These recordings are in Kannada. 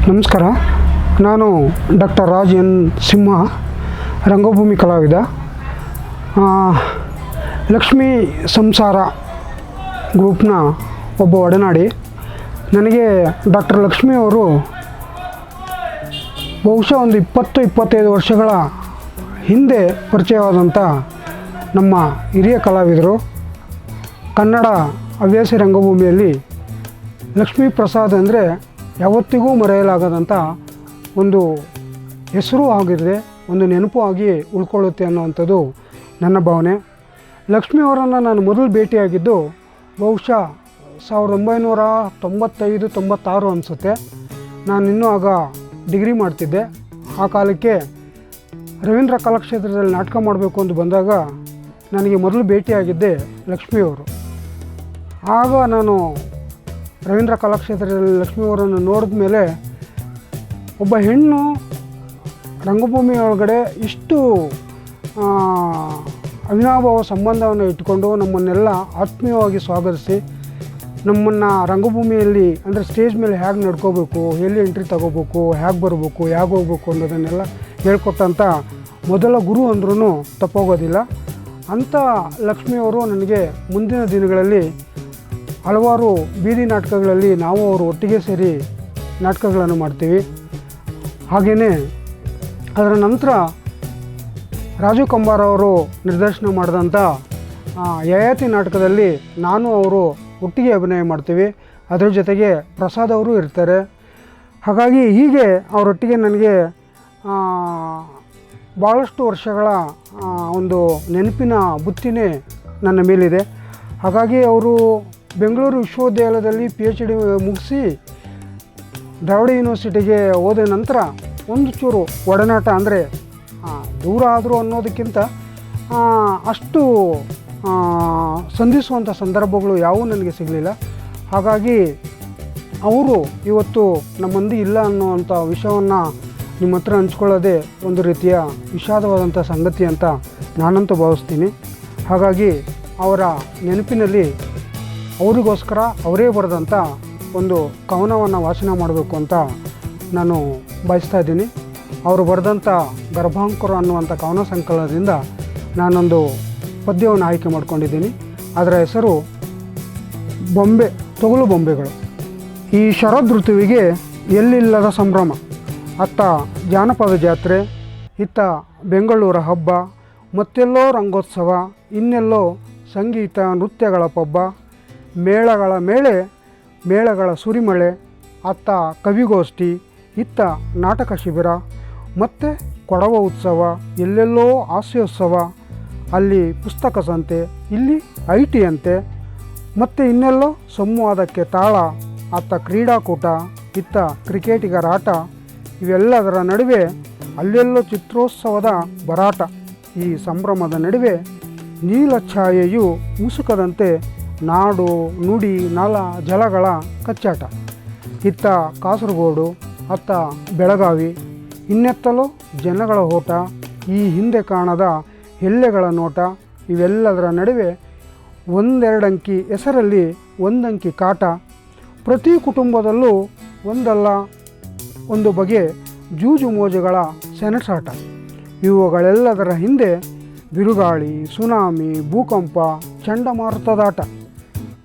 ನಮಸ್ಕಾರ. ನಾನು ಡಾಕ್ಟರ್ ರಾಜ್ ಎನ್ ಸಿಂಹ, ರಂಗಭೂಮಿ ಕಲಾವಿದ. ಲಕ್ಷ್ಮೀ ಸಂಸಾರ ಗ್ರೂಪ್ನ ಒಬ್ಬ ಒಡನಾಡಿ. ನನಗೆ ಡಾಕ್ಟರ್ ಲಕ್ಷ್ಮೀ ಅವರು ಬಹುಶಃ ಒಂದು 20-25 ವರ್ಷಗಳ ಹಿಂದೆ ಪರಿಚಯವಾದಂಥ ನಮ್ಮ ಹಿರಿಯ ಕಲಾವಿದರು. ಕನ್ನಡ ಹವ್ಯಾಸಿ ರಂಗಭೂಮಿಯಲ್ಲಿ ಲಕ್ಷ್ಮೀ ಪ್ರಸಾದ್ ಅಂದರೆ ಯಾವತ್ತಿಗೂ ಮರೆಯಲಾಗದಂಥ ಒಂದು ಹೆಸರು ಆಗಿದೆ, ಒಂದು ನೆನಪು ಆಗಿ ಉಳ್ಕೊಳ್ಳುತ್ತೆ ಅನ್ನುವಂಥದ್ದು ನನ್ನ ಭಾವನೆ. ಲಕ್ಷ್ಮೀ ಅವರನ್ನು ನಾನು ಮೊದಲು ಭೇಟಿಯಾಗಿದ್ದು ಬಹುಶಃ 1995-96 ಅನಿಸುತ್ತೆ. ನಾನು ಇನ್ನೂ ಆಗ ಡಿಗ್ರಿ ಮಾಡ್ತಿದ್ದೆ. ಆ ಕಾಲಕ್ಕೆ ರವೀಂದ್ರ ಕಲಾಕ್ಷೇತ್ರದಲ್ಲಿ ನಾಟಕ ಮಾಡಬೇಕು ಅಂತ ಬಂದಾಗ ನನಗೆ ಮೊದಲು ಭೇಟಿಯಾಗಿದ್ದೆ ಲಕ್ಷ್ಮೀಯವರು. ಆಗ ನಾನು ರವೀಂದ್ರ ಕಲಾಕ್ಷೇತ್ರದಲ್ಲಿ ಲಕ್ಷ್ಮೀಯವರನ್ನು ನೋಡಿದ ಮೇಲೆ ಒಬ್ಬ ಹೆಣ್ಣು ರಂಗಭೂಮಿ ಒಳಗಡೆ ಇಷ್ಟು ಅವಿನಾಭಾವ ಸಂಬಂಧವನ್ನು ಇಟ್ಕೊಂಡು ನಮ್ಮನ್ನೆಲ್ಲ ಆತ್ಮೀಯವಾಗಿ ಸ್ವಾಗತಿಸಿ, ನಮ್ಮನ್ನು ರಂಗಭೂಮಿಯಲ್ಲಿ ಅಂದರೆ ಸ್ಟೇಜ್ ಮೇಲೆ ಹೇಗೆ ನಡ್ಕೋಬೇಕು, ಎಲ್ಲಿ ಎಂಟ್ರಿ ತಗೋಬೇಕು, ಹೇಗೆ ಬರಬೇಕು, ಹೇಗೆ ಹೋಗ್ಬೇಕು ಅನ್ನೋದನ್ನೆಲ್ಲ ಹೇಳ್ಕೊಟ್ಟಂಥ ಮೊದಲ ಗುರು ಅಂದ್ರೂ ತಪ್ಪೋಗೋದಿಲ್ಲ. ಅಂಥ ಲಕ್ಷ್ಮೀಯವರು ನನಗೆ ಮುಂದಿನ ದಿನಗಳಲ್ಲಿ ಹಲವಾರು ಬೀದಿ ನಾಟಕಗಳಲ್ಲಿ ನಾವು ಅವರು ಒಟ್ಟಿಗೆ ಸೇರಿ ನಾಟಕಗಳನ್ನು ಮಾಡ್ತೀವಿ. ಹಾಗೆಯೇ ಅದರ ನಂತರ ರಾಜು ಕಂಬಾರ ಅವರು ನಿರ್ದೇಶನ ಮಾಡಿದಂಥ ಯಯಾತಿ ನಾಟಕದಲ್ಲಿ ನಾನು ಅವರು ಒಟ್ಟಿಗೆ ಅಭಿನಯ ಮಾಡ್ತೀವಿ. ಅದರ ಜೊತೆಗೆ ಪ್ರಸಾದ್ ಅವರು ಇರ್ತಾರೆ. ಹಾಗಾಗಿ ಹೀಗೆ ಅವರೊಟ್ಟಿಗೆ ನನಗೆ ಭಾಳಷ್ಟು ವರ್ಷಗಳ ಒಂದು ನೆನಪಿನ ಬುತ್ತಿನೇ ನನ್ನ ಮೇಲಿದೆ. ಹಾಗಾಗಿ ಅವರು ಬೆಂಗಳೂರು ವಿಶ್ವವಿದ್ಯಾಲಯದಲ್ಲಿ PhD ಮುಗಿಸಿ ಧಾರವಾಡ ಯೂನಿವರ್ಸಿಟಿಗೆ ಹೋದ ನಂತರ ಒಂದು ಚೂರು ಒಡನಾಟ, ಅಂದರೆ ದೂರ ಆದರೂ ಅನ್ನೋದಕ್ಕಿಂತ ಅಷ್ಟು ಸಂಧಿಸುವಂಥ ಸಂದರ್ಭಗಳು ಯಾವುವು ನನಗೆ ಸಿಗಲಿಲ್ಲ. ಹಾಗಾಗಿ ಅವರು ಇವತ್ತು ನಮ್ಮಂದಿ ಇಲ್ಲ ಅನ್ನುವಂಥ ವಿಷಯವನ್ನು ನಿಮ್ಮ ಹತ್ರ ಹಂಚ್ಕೊಳ್ಳೋದೇ ಒಂದು ರೀತಿಯ ವಿಷಾದವಾದಂಥ ಸಂಗತಿ ಅಂತ ನಾನಂತೂ ಭಾವಿಸ್ತೀನಿ. ಹಾಗಾಗಿ ಅವರ ನೆನಪಿನಲ್ಲಿ ಅವರಿಗೋಸ್ಕರ ಅವರೇ ಬರೆದಂಥ ಒಂದು ಕವನವನ್ನು ವಾಚನ ಮಾಡಬೇಕು ಅಂತ ನಾನು ಬಯಸ್ತಾ ಇದ್ದೀನಿ. ಅವರು ಬರೆದಂಥ ಗರ್ಭಾಂಕುರ ಅನ್ನುವಂಥ ಕವನ ಸಂಕಲನದಿಂದ ನಾನೊಂದು ಪದ್ಯವನ್ನು ಆಯ್ಕೆ ಮಾಡ್ಕೊಂಡಿದ್ದೀನಿ. ಅದರ ಹೆಸರು ತೊಗಲು ಬೊಂಬೆಗಳು. ಈ ಶರದ್ ಋತುವಿಗೆ ಎಲ್ಲಿಲ್ಲದ ಸಂಭ್ರಮ, ಅತ್ತ ಜಾನಪದ ಜಾತ್ರೆ, ಇತ್ತ ಬೆಂಗಳೂರ ಹಬ್ಬ, ಮತ್ತೆಲ್ಲೋ ರಂಗೋತ್ಸವ, ಇನ್ನೆಲ್ಲೋ ಸಂಗೀತ ನೃತ್ಯಗಳ ಪಬ್ಬ, ಮೇಳಗಳ ಮೇಳಗಳ ಸುರಿಮಳೆ, ಅತ್ತ ಕವಿಗೋಷ್ಠಿ, ಇತ್ತ ನಾಟಕ ಶಿಬಿರ, ಮತ್ತು ಕೊಡವ ಉತ್ಸವ, ಎಲ್ಲೆಲ್ಲೋ ಹಾಸ್ಯೋತ್ಸವ, ಅಲ್ಲಿ ಪುಸ್ತಕ ಸಂತೆ, ಇಲ್ಲಿ IT ಅಂತೆ, ಮತ್ತು ಇನ್ನೆಲ್ಲೋ ಸಂವಾದಕ್ಕೆ ತಾಳ, ಅತ್ತ ಕ್ರೀಡಾಕೂಟ, ಇತ್ತ ಕ್ರಿಕೆಟಿಗರ ಆಟ, ಇವೆಲ್ಲದರ ನಡುವೆ ಅಲ್ಲೆಲ್ಲೋ ಚಿತ್ರೋತ್ಸವದ ಭರಾಟ. ಈ ಸಂಭ್ರಮದ ನಡುವೆ ನೀಲ ಛಾಯೆಯು ಮುಸುಕದಂತೆ ನಾಡು ನುಡಿ ನಲ ಜಲಗಳ ಕಚ್ಚಾಟ. ಇತ್ತ ಕಾಸರಗೋಡು, ಅತ್ತ ಬೆಳಗಾವಿ, ಇನ್ನೆತ್ತಲೋ ಜನಗಳ ಓಟ, ಈ ಹಿಂದೆ ಕಾಣದ ಎಲ್ಲೆಗಳ ನೋಟ, ಇವೆಲ್ಲದರ ನಡುವೆ ಒಂದೆರಡಂಕಿ ಹೆಸರಲ್ಲಿ ಒಂದಂಕಿ ಕಾಟ. ಪ್ರತಿ ಕುಟುಂಬದಲ್ಲೂ ಒಂದಲ್ಲ ಒಂದು ಬಗೆ ಜೂಜು ಮೋಜುಗಳ ಸೆಣಸಾಟ. ಇವುಗಳೆಲ್ಲದರ ಹಿಂದೆ ಬಿರುಗಾಳಿ, ಸುನಾಮಿ, ಭೂಕಂಪ, ಚಂಡಮಾರುತದಾಟ,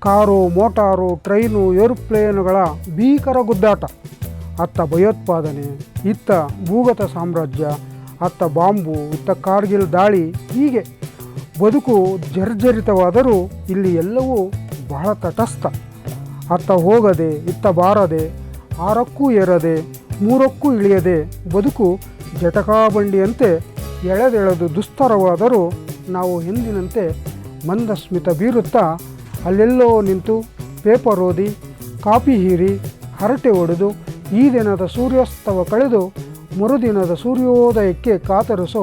ಕಾರು, ಮೋಟಾರು, ಟ್ರೈನು, ಏರೋಪ್ಲೇನುಗಳ ಭೀಕರ ಗುದ್ದಾಟ. ಅತ್ತ ಭಯೋತ್ಪಾದನೆ, ಇತ್ತ ಭೂಗತ ಸಾಮ್ರಾಜ್ಯ, ಅತ್ತ ಬಾಂಬು, ಇತ್ತ ಕಾರ್ಗಿಲ್ ದಾಳಿ. ಹೀಗೆ ಬದುಕು ಜರ್ಜರಿತವಾದರೂ ಇಲ್ಲಿ ಎಲ್ಲವೂ ಬಹಳ ತಟಸ್ಥ. ಅತ್ತ ಹೋಗದೆ, ಇತ್ತ ಬಾರದೆ, 6ಕ್ಕೂ ಏರದೆ, 3ಕ್ಕೂ ಇಳಿಯದೆ, ಬದುಕು ಜಟಕಾಬಂಡಿಯಂತೆ ಎಳೆದೆಳೆದು ದುಸ್ತರವಾದರೂ ನಾವು ಎಂದಿನಂತೆ ಮಂದಸ್ಮಿತ ಬೀರುತ್ತಾ ಅಲ್ಲೆಲ್ಲೋ ನಿಂತು ಪೇಪರ್ ಓದಿ, ಕಾಪಿ ಹೀರಿ, ಹರಟೆ ಹೊಡೆದು ಈ ದಿನದ ಸೂರ್ಯಾಸ್ತವ ಕಳೆದು ಮರುದಿನದ ಸೂರ್ಯೋದಯಕ್ಕೆ ಕಾತರಿಸೋ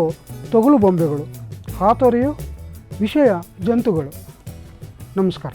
ತೊಗಲು ಬೊಂಬೆಗಳು, ಹಾತೊರೆಯೋ ವಿಷಯ ಜಂತುಗಳು. ನಮಸ್ಕಾರ.